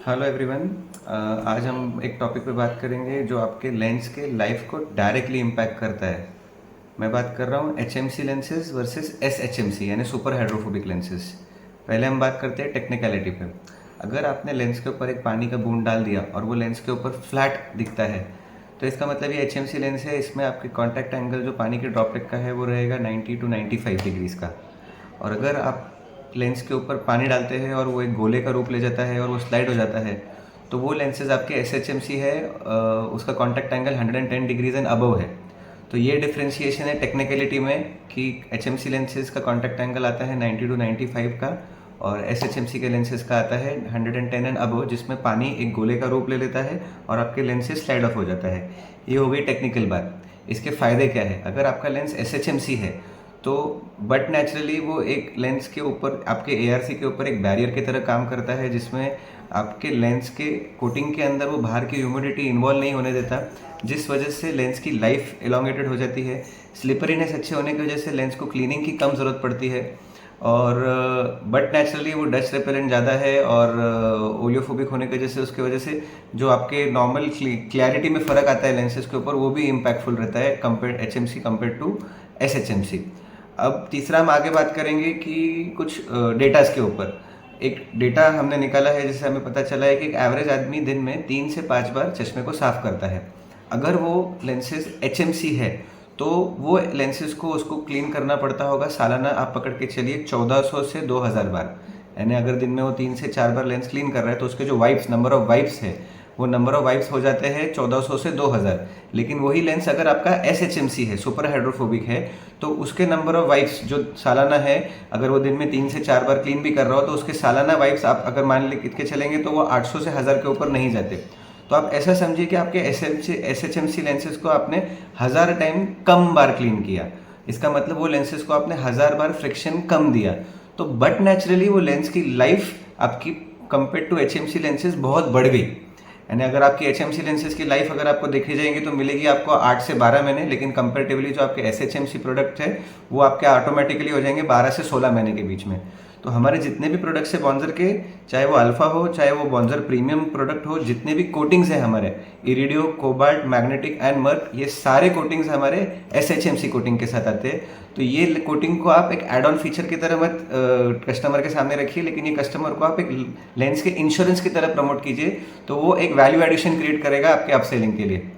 Hello everyone. आज हम एक टॉपिक पे बात करेंगे जो आपके लेंस के लाइफ को डायरेक्टली इम्पैक्ट करता है। मैं बात कर रहा हूँ H M C lenses versus S H M C यानी सुपर हाइड्रोफोबिक लेंसेज। पहले हम बात करते हैं टेक्निकलिटी पे। अगर आपने लेंस के ऊपर एक पानी का बूंद डाल दिया और वो लेंस के ऊपर फ्लैट दिखता है तो इसका मतलब ये एच एम सी लेंस है। इसमें आपके कॉन्टैक्ट एंगल जो पानी के ड्रॉपलेट का है वो रहेगा 90 टू 95 डिग्रीज़ का। और अगर आप लेंस के ऊपर पानी डालते हैं और वो एक गोले का रूप ले जाता है और वो स्लाइड हो जाता है तो वो लेंसेज आपके एस एच एम सी है, उसका contact angle 110 degrees and above है। तो ये डिफ्रेंशिएशन है टेक्निकलिटी में कि एच एम सी लेंसेज का कॉन्टैक्ट एंगल आता है 90 टू 95 का और एस एच एम सी के लेंसेज का आता है 110 एंड अबव, जिसमें पानी एक गोले का रूप ले लेता है और आपके लेंस से स्लाइड ऑफ हो जाता है। ये हो गई टेक्निकल बात। इसके फ़ायदे क्या है? अगर आपका lens S H M C है तो बट नेचुरली वो एक लेंस के ऊपर आपके एआरसी के ऊपर एक बैरियर की तरह काम करता है, जिसमें आपके लेंस के कोटिंग के अंदर वो बाहर की ह्यूमिडिटी इन्वॉल्व नहीं होने देता, जिस वजह से लेंस की लाइफ एलोंगेटेड हो जाती है। स्लिपरीनेस अच्छे होने की वजह से लेंस को क्लीनिंग की कम ज़रूरत पड़ती है। और बट नेचुरली वो डस्ट रिपेलेंट ज़्यादा है और ओलियोफोबिक होने की वजह से उसकी वजह से जो आपके नॉर्मल क्लैरिटी में फ़र्क आता है लेंसेज के ऊपर वो भी इम्पैक्टफुल रहता है compare H M C compare to S H M C. अब तीसरा हम आगे बात करेंगे कि कुछ डेटास के ऊपर। एक डेटा हमने निकाला है जिससे हमें पता चला है कि एक एवरेज आदमी दिन में 3 से 5 बार चश्मे को साफ करता है। अगर वो लेंसेज एच एम सी है तो वो लेंसेज को उसको क्लीन करना पड़ता होगा सालाना, आप पकड़ के चलिए 1400 से 2000 बार। यानी अगर दिन में वो 3 से 4 बार लेंस क्लीन कर रहा है तो उसके जो वाइप्स नंबर ऑफ वाइप्स है वो नंबर ऑफ वाइप्स हो जाते हैं 1400 से 2000। लेकिन वही लेंस अगर आपका एस एच एम सी है, सुपर हाइड्रोफोबिक है, तो उसके नंबर ऑफ वाइप्स जो सालाना है, अगर वो दिन में 3 से 4 बार क्लीन भी कर रहा हो तो उसके सालाना वाइप्स आप अगर मान के चलेंगे तो वो 800 से 1000 के ऊपर नहीं जाते। तो आप ऐसा समझिए कि आपके S H M C lenses को आपने 1000 टाइम कम बार क्लीन किया। इसका मतलब वो लेंसेज को आपने 1000 बार फ्रिक्शन कम दिया। तो बट नेचुरली वो लेंस की लाइफ आपकी compare to H M C lenses बहुत बढ़ गई। यानी अगर आपकी एच एम सी लेंसेज की लाइफ अगर आपको देखी जाएंगी तो मिलेगी आपको 8 से 12 महीने, लेकिन कंपेरेटिवली जो आपके S H M C product है वो आपके ऑटोमेटिकली हो जाएंगे 12 से 16 महीने के बीच में। तो हमारे जितने भी प्रोडक्ट्स है बॉन्जर के, चाहे वो अल्फा हो चाहे वो बॉन्जर प्रीमियम प्रोडक्ट हो, जितने भी कोटिंग्स हैं हमारे इरिडियो, कोबाल्ट, मैग्नेटिक एंड मर्क, ये सारे कोटिंग्स हमारे S H M C coating के साथ आते हैं। तो ये कोटिंग को आप एक एड ऑन फीचर की तरह मत कस्टमर के सामने रखिए, लेकिन ये कस्टमर को आप एक लेंस के इंश्योरेंस की तरह प्रमोट कीजिए, तो वो एक वैल्यू एडिशन क्रिएट करेगा आपके अपसेलिंग के लिए।